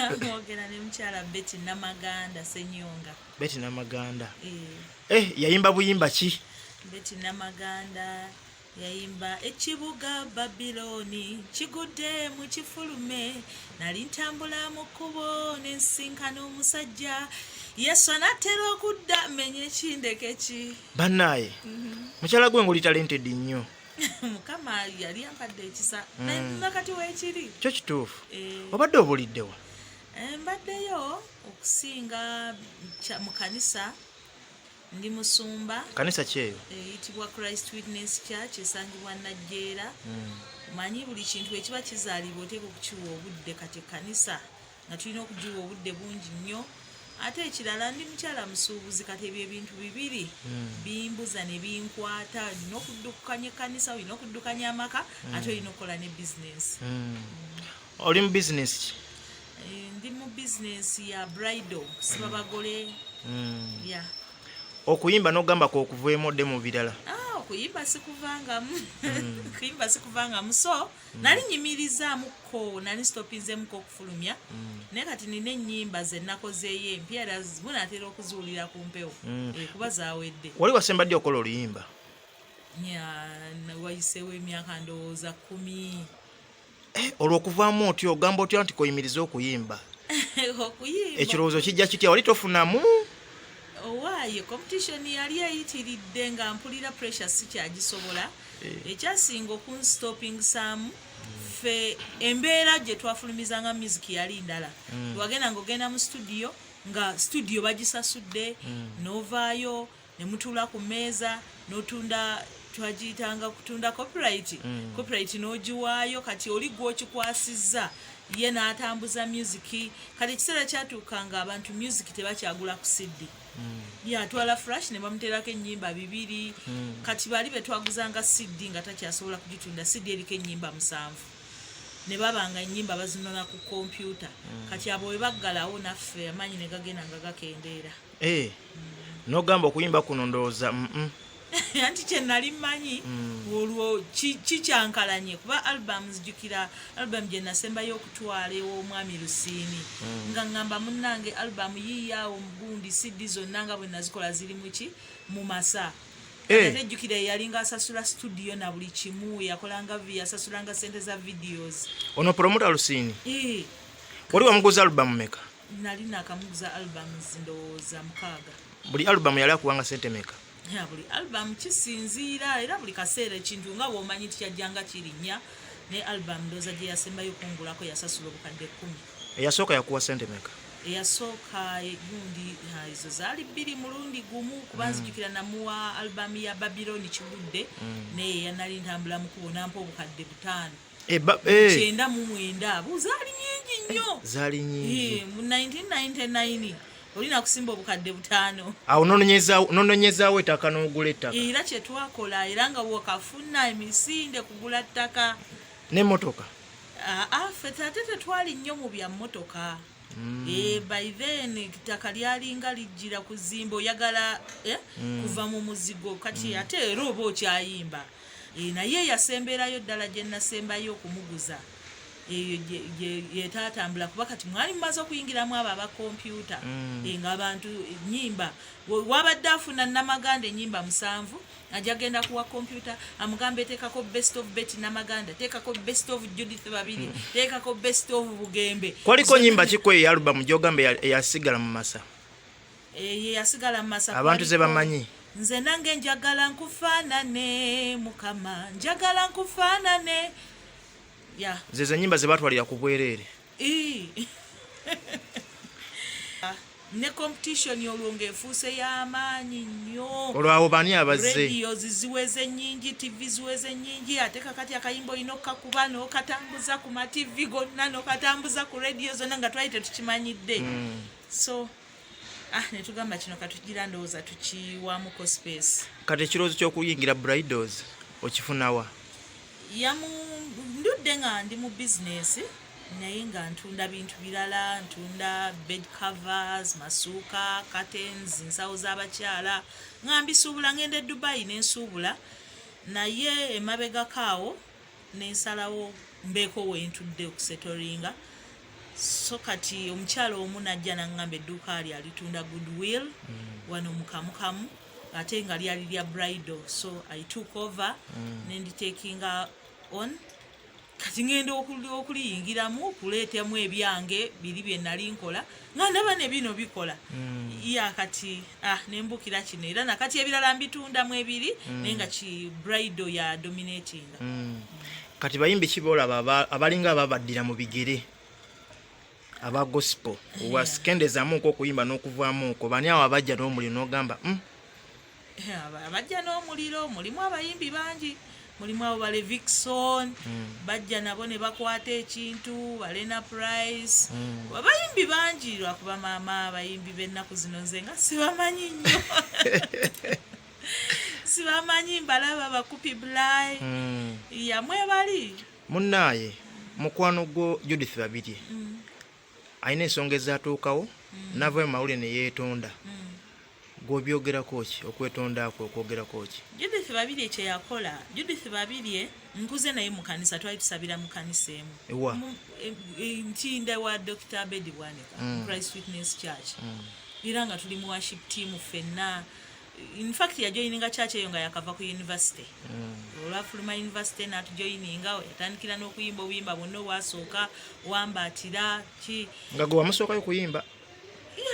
mwogera ne mukyala Betty Namaganda Senyonga. Betty Namaganda. Yayimba buyimba ki? Betty Namaganda yayimba ekibuga Babiloni kigudde mu kifulume nali ntambula mu kkubo ne nsinkana omusajja Yesu anatera okudda menye ekindeke ki. Bannaye mukyala gwe ngoli talented nnyo. Mukama yali ampadde ekisa nakati weekiri. Kyo kituufu. Obadde obuliddewa? Mbaddeyo okusinga mu kanisa. Ndi musumba. Kanisa ki eyo? Eyitibwa Christ Witness Church esangibwa Najjeera. Manyi buli kintu ekiba kizaalibwa oteeka okukiwa obudde kati kanisa nga tulina okugiwa obudde bungi nnyo. Ate ekirala ndi mukyala musuubuzi kati ebyo ebintu bibiri bimbuza ne binkwata. Olina okuddukanya ekkanisa, olina okuddukanya amaka, ate olina okukola ne bizinesi. Oli mu bizinesi ki? Ndi mu bizinesi ya bridal, kusiba bagole. Okuyimba n'ogamba kw'okuvuemu odde mu birala? Okuyimba sikuvangamu. Okuyimba sikuvangamu. So nali nyimirizaamuko, nali stopinzeemuko okufulumya. Naye kati nina ennyimba ze nakozeeyo empya era munaatera okuziwulira ku mpewo. Kuba zaawedde. Wali wasemba ddi okola oluyimba? Wayiseewo emyaka ndowooza 10. Olw'okuvaamu otyo ogamba otya nti koyimiriza okuyimba? Okuyimba. Ekirowoozo kijja kitya? Wali tofunamu? Owaaye competition yali eyitiridde nga mpulira pressure si kyagisobola. Ekyasinga okunstopping some ffe embeera gye twafulumizanga music yali ndala. Wagenda ng'ogenda mu studio nga studio bagisasudde n'ovaayo ne mutuula ku mmeeza n'otunda twagiyitanga kutunda copyright. Copyright n'ogiwaayo kati oli gw'okikwasizza ye n'atambuza music. Kati ekiseera kyatuukanga abantu music tebakyagula ku CD. Atwala flash ne bamuteerako ennyimba 2. Kati bali be twaguzanga CD nga takyasobola kugitunda CD eriko ennyimba 7. Ne babanga ennyimba bazinona ku kompyuta. Kati abo we baggalawo naffe amaanyi ne gagenda nga gakendeera. N'ogamba okuyimba kuno ndowooza anti kye nali mmanyi olwo kikyankalanye kuba albums jjukira album gye nasembayo okutwala ew'omwami Lusiini nga ngamba munnange album yiiyaawo mugundi CD zonna nga bwe nazikola ziri mu masa. Ate jjukira yalinga asasula studio na buli kimu yakolanga yasasulanga sente za videos. Ono promoter Lusiini? Wali wamuguza album meka? Nali nakamuguza albums ndowooza 6. Buli album yali akuwanga sente meka? Buli album kisinziira era buli kaseera ekintu nga bw'omanyi tikyajjanga kirinnya ne album ndowooza gye yasembayo okungulako yasasula obukadde 10. Eyasooka yakuwa sente meka? Eyasooka egundi izo zaali 2 mulundi gumu kuba nzijukira namuwa album ya Babirye kigudde naye yanali ntambula mu kubo nampa obukadde 5. 99 buzaali nyingi nnyo. Zaali nyingi. Mu 1999 olina kusimba obukadde 5. Awo nononyezaawo ettaka n'ogula ettaka. Era kye twakola era nga bw'okafuna emisinde kugula ttaka. N'emmotoka? Ffe ate tetwali nnyo mu bya mmotoka. By then ettaka lyalinga lijjira kuzimba oyagala kuva mu muzigo kati ate era oba okyayimba. Naye yasembeerayo ddala gye nasembayo okumuguza. Yetatambula kuba kati mwali mumaze okuyingiramu abo abakompyuta nga abantu ennyimba wabadde afuna Namaganda ennyimba 7 ajagenda kuwa kompyuta amugamba eteekako best of Betty Namaganda, teekako best of Judith Babirye, teekako best of Bugembe. Kwaliko nnyimba kikwe album gy'ogamba eyasigala mu masa? Yasigala mu masa abantu ze bamanyi. Nze nange njagala nkufaanane Mukama, njagala nkufaanane. Zezo nyimba ze batwalira ku bwereere. Ne competition olwo ng'efuuse y'amaanyi nnyo. Olwawo bani abazze? Radio ziweze nnyingi, TV ziweze nnyingi, ate kakati akayimba olina okkakuba n'okatambuza ku ma TV gonna n'okatambuza ku radio zonna nga twali tetukimanyidde. So ne tugamba kino katugira ndowooza tukiwaamuko space. Kati ekirowoozo ky'okuyingira bridals okifunawa? Ndudde nga ndi mu business naye nga ntunda bintu birala, ntunda bed covers, masuuka, curtains, ensawo z'abakyala nga mbisuubula ngende Dubai n'ensuubula naye emabega kaawo n'ensalawo mbeeko wentudde okusetoringa so kati omukyalo omu najja n'angamba edduuka alitunda goodwill wano mukamukamu ate nga lyali lya bridal, so I took over nenditakinga on. Kati ngenda okuliyingiramu okuleetamu ebyange biri bye nali nkola nga ndaba ne bino bikola kati nembukira kino era nakati ebirala mbitundamu ebiri naye nga ki bridal ya dominating. Kati bayimbi kibolaba abalinga ababaddira mu bigere aba gospel wasikendezaamuko okuyimba n'okuvaamuko bani awo abajja n'omuliro n'ogamba abajja n'omuliro mulimu abayimbi bangi, mulimu abo bale Vixon bajja nabo ne bakwata ekintu balena price abayimbi bangi lwakuba maama abayimbi b'ennaku zino nze nga sibamanyi nnyo sibamanyi mbalaba bakupi bulai yamwe bali munnaaye mukwano gwo Judith Babirye ayina ensonga ezatuukawo nava mu mawulire ne yeetonda gw'obyogerako ki okwetonda kwe okwogerako ki? Judith Babirye kye yakola, Judith Babirye nkuze naye mu kanisa, twali tusabira mu kanisa emu ntinda wa Dr. Bedi Bwanika Christ Witness Church era nga tuli mu worship team ffenna. In fact yajoyininga church eyo nga yakava ku university olwafuluma university n'atujoyininga yatandikira n'okuyimba obuyimba bwonna obwasooka wambaatira ki nga gwe wamusookayo kuyimba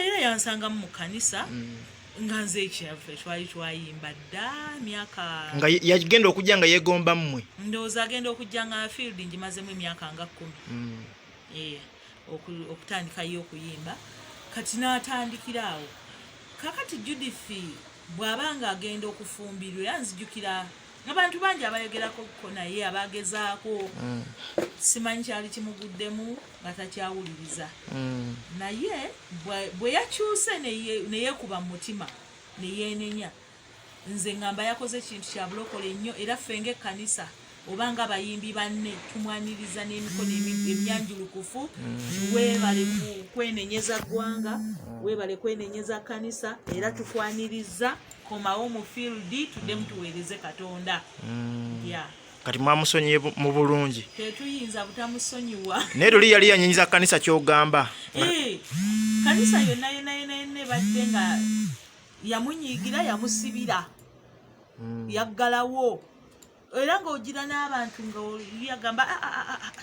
era yansanga mu kanisa nga nze ekyaffe twali twayimba dda myaka nga yagenda okujja nga yeegomba mmwe ndowooza agenda okujja nga field ngimazemu emyaka nga 10 okutandikayo okuyimba kati n'atandikira awo. Kakati Judith bw'abanga agenda okufumbirwa era nzijukira abantu bangi abayogerako ko naye abagezaako simanyi kyali kimuguddemu nga takyawuliriza naye bwe yakyuse neyeekuba mu mutima neyeenenya nze ngamba yakoze ekintu kya bulokole nnyo era ffe ng'ekkanisa obanga abayimbi banne tumwaniriza n'emikono emyanjulukufu weebale kwenenyeza ggwanga weebale kwenenyeza kanisa era tukwaniriza komawo mu field tuddemu tuweereze Katonda. Kati mwamusonyiye mu bulungi tetuyinza butamusonyiwa naye tuli yali yanyenyiza kanisa kyogamba kanisa yonna badde nga yamunyiigira yamusibira yaggalawo era ng'ogira n'abantu nga yagamba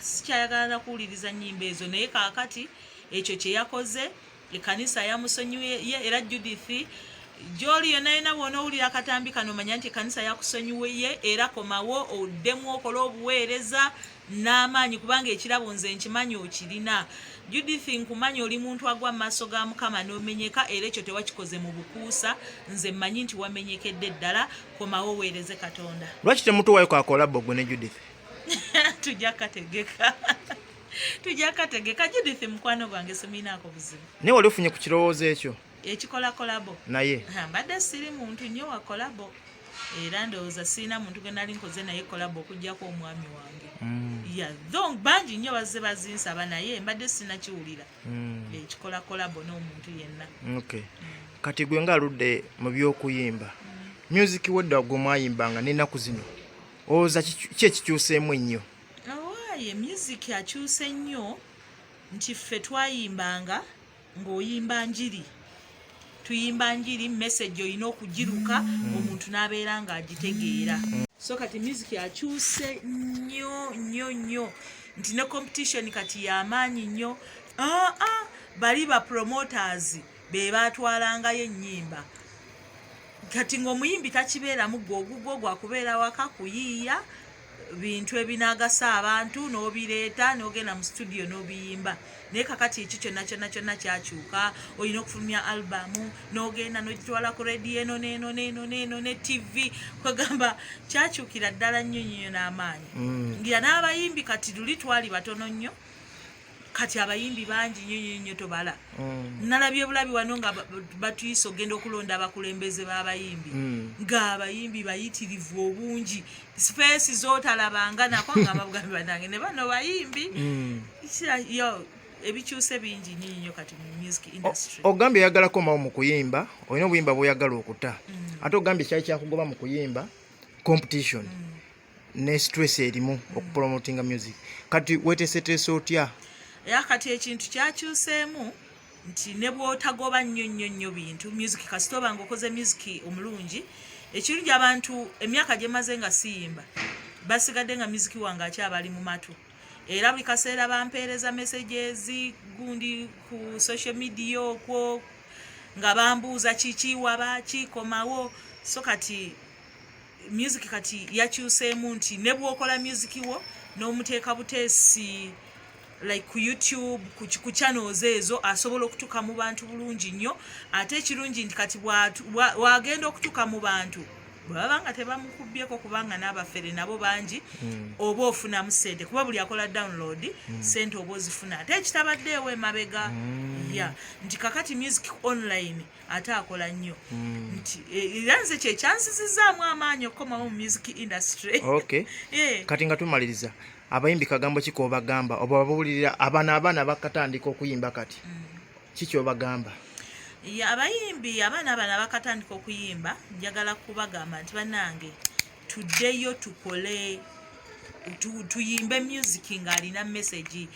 sikyayagala na kuwuliriza nnyimba ezo naye kaakati ekyo kye yakoze ekkanisa yamusonyiye era Judith gy'oli yonna bw'onoowulira akatambi kano manya nti ekkanisa yakusonyiye era komawo oddemu okola obuweereza n'amaanyi kubanga ekirabo nze nkimanyi okirina. Judith nkumanyi oli muntu agwa mu maaso ga Mukama n'omenyeka era ekyo tewakikoze mu bukuusa nze mmanyi nti wamenyekedde ddala komawo oweereze Katonda. Lwaki temutuwayo kakolabo gwe ne Judith? Tujja kategeka Judith mukwano gwange siminaako buzibu naye wali ofunye ku kirowoozo ekyo ekikola kolabo naye mbadde siri muntu nnyo wa kolabo era ndowooza sirina muntu gwe nali nkoze naye kolabo okuggyako omwami wange though bangi nnyo bazze bazinsaba naye mbadde sinakiwulira ekikola kolabo n'omuntu yenna. Kati gwe ng'aludde mu by'okuyimba music wedda gwe mwayimbanga n'ennaku zino olowooza ki ekikyuseemu ennyo? Awaaye music akyuse nnyo nti ffe twayimbanga ng'oyimba njiri tuyimba njiri message olina okugiruka omuntu n'abeera ng'agitegeera. So kati music akyuse nnyo nti ne competition kati y'amaanyi nnyo. Bali ba promoters be batwalangayo ennyimba kati ng'omuyimbi takibeeramu gw'ogugwo gwakubeera waka kuyiiya bintu ebinaagasa abantu n'obireeta n'ogenda mu studio n'obiyimba naye kakati ekyo kyonna kyakyuka olina okufulumya albamu n'ogenda n'ogitwala ku rediyo eno n'eno ne TV kwegamba kyakyukira ddala nnyo n'amaanyi ngira n'abayimbi kati luli twali batono nnyo kati abayimbi bangi nnyo tobala nalabye bulabi wano nga batuyise ogenda okulonda abakulembeze b'abayimbi ng'abayimbi bayitirivu obungi space z'otalabanga nako nga babugambi banange ne bano bayimbi ebikyuse bingi nnyo kati mu music industry. Ogambye oyagala komawo mu kuyimba olina obuyimba bw'oyagala okuta ate ogambye kyali kyakugoba mu kuyimba competition ne stress erimu okupromotinga music kati weteeseteese otya? yakati ekintu kyakyuseemu nti ne bw'otagoba nnyo bintu music kasita oba ng'okoze music omulungi ekirungi abantu emyaka gye maze nga siyimba basigadde nga music wange akyabali mu matu era buli kaseera bampeereza messages gundi ku social media okwo nga bambuuza kikiwaba kikomawo so kati music kati yakyuseemu nti ne bw'okola music wo n'omuteeka buteesi like ku YouTube ku channels ezo asobola okutuka mu bantu bulungi nnyo ate ekirungi nti kati wagenda okutuka mu bantu baba nga tebamukubyeko kubanga n'abafere nabo bangi oba ofunamu ssente kuba buli akola download ssente oba ozifuna ate ekitabaddeewo emabega nti kakati music online ate akola nnyo nti era nze kyekyansizizaamu amaanyi okukomawo mu music industry. Okay. Kati nga tumaliriza abayimbi kagambo ki k'obagamba oba babulirira abaana bakatandika okuyimba kati kiki obagamba? Abayimbi abaana bakatandika okuyimba njagala kubagamba nti bannange tuddeyo tukole tuyimbe music ng'alina message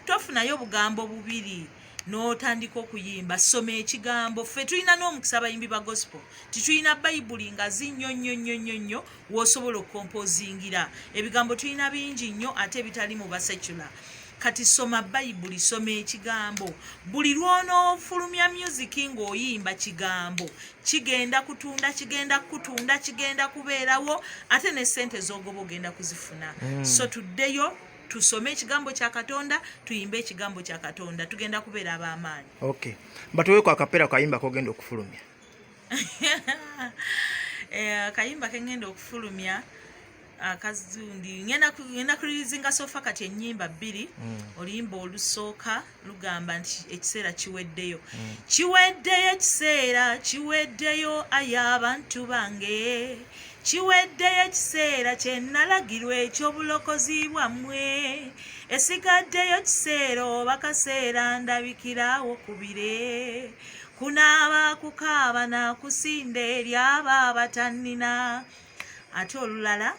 tofunayo bugambo bubiri n'otandika okuyimba soma ekigambo ffe tulina n'omukisa abayimbi ba gospel titulina bayibuli nga nnyo w'osobola okukompozingira ebigambo tulina bingi nnyo ate bitali mu basecular kati soma bayibuli soma ekigambo buli lw'onoofulumya music ng'oyimba kigambo kigenda kutunda kigenda kubeerawo ate ne ssente z'ogoba ogenda kuzifuna so tuddeyo tusome ekigambo kya Katonda tuyimbe ekigambo kya Katonda tugenda kubeera ab'amaanyi. Okay. Batuweeko akapera kayimba kogenda okufulumya. Kayimba kengenda okufulumya akazundi ngenda kulirizinga sofa kati ennyimba 2 oluyimba olusooka lugamba nti ekiseera kiweddeyo kiweddeyo ekiseera kiweddeyo ay'abantu bange kiweddeyo ekiseera kye nalagirwa eky'obulokozi bwammwe esigaddeyo kiseera oba kaseera ndabikirawo kubire kunaaba kukaaba nakusinda eri abo abatannina ate olulala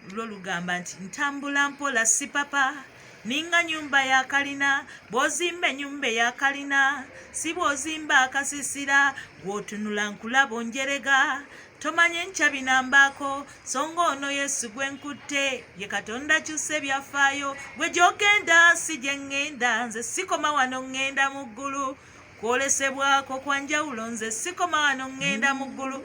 lwo lugamba nti ntambula mpola si papa ninga nyumba ya kalina bw'ozimba ennyumba eya kalina si bw'ozimba akasisira gw'otunula nkulaba onjerega tomanye nkya binambaako songa ono Yesu gwe nkutte ye Katonda kyusa ebyafaayo gwe gy'ogenda si gye ŋŋenda nze sikoma wano ŋŋenda mu ggulu kwolesebwako kwa njawulo nze sikoma wano ŋŋenda mu ggulu